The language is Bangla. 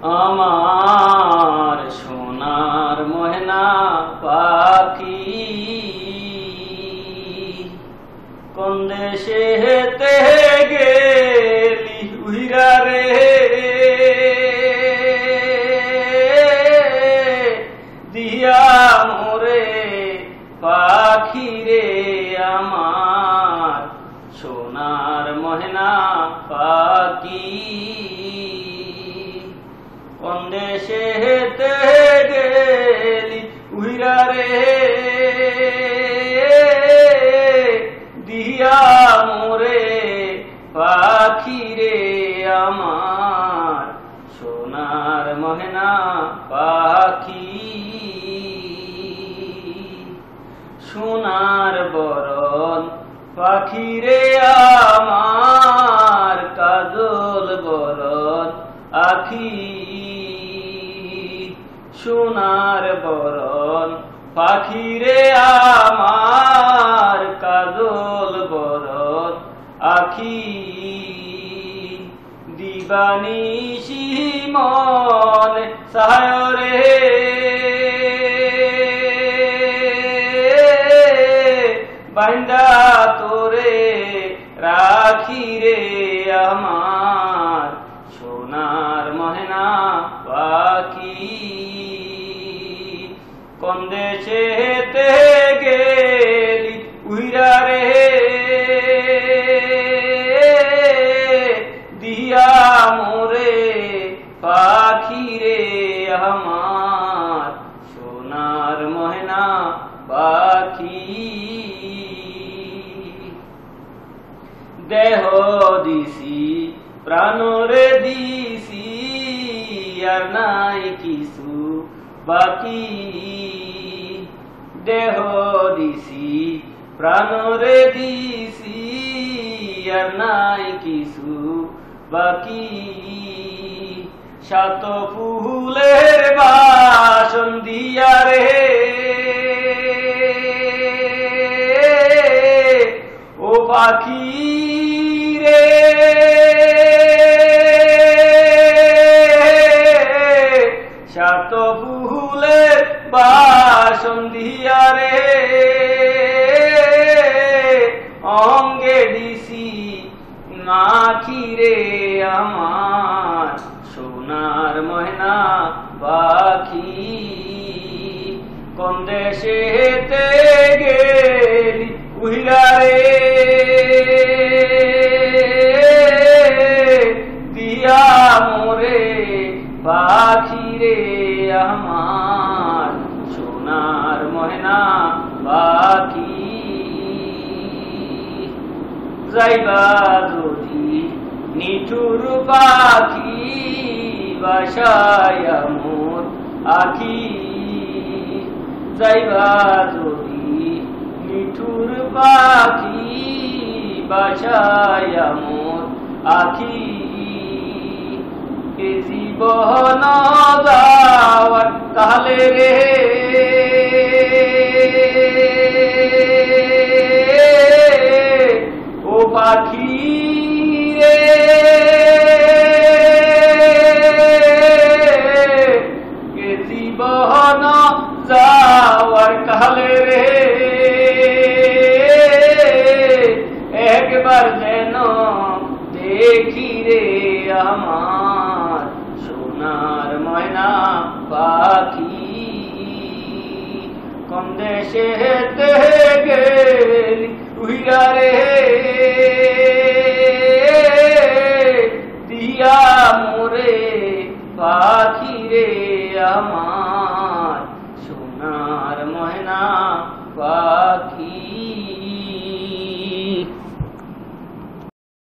আমার সোনার ময়না পাখি কোন দেশেতে গেলি উইরা রে দিয়া মোরে পাখি রে আমার সোনার ময়না পাখি কোন দেশেতে গেলি উইরা রে দিয়া মোরে পাখি রে আমার সোনার ময়না পাখি সোনার বরণ পাখি রে আমার কাজল বরণ আখি সোনার বরণ পাখি রে আমার কাজল বরণ আখি দিবানিশি মন সায় রে বান্দা তোরে রাখি রে আমার সোনার ময়না পাখি কোন দেশেতে গেলি উইরা রে দিয়া মোরে পাখি রে আমার সোনার ময়না পাখি দেহ দিছি প্রাণরে দিছি আর নাই কিছু বাকি দেহ দিছি প্রাণরে দিছি আর নাই কিছু বাকি সাত ফুলের বাসন দিয়া রে ও পাখি রে সাত ফুলের বাসন দিয়া রে অঙ্গে দিছি নাখি রে আমার সোনার ময়না পাখি কোন দেশেতে গেলি উইরা রে দিয়া মোরে পাখি রে আমার সোনার ময়না পাখি যাইবা যদি নিঠুর পাখি বাসায় মোর আখি যাইবা যদি নিঠুর পাখি বাসায় মোর আখি এ জীবন যাওয়ার কালে রে ও পাখি রে এ জীবন যাওয়ার কালে রে একবার যেন দেখি রে আমার সোনার ময়না পাখি কোন দেশেতে গেলি উইরা রে দিয়া মোরে পাখি রে আমার সোনার ময়না পাখি।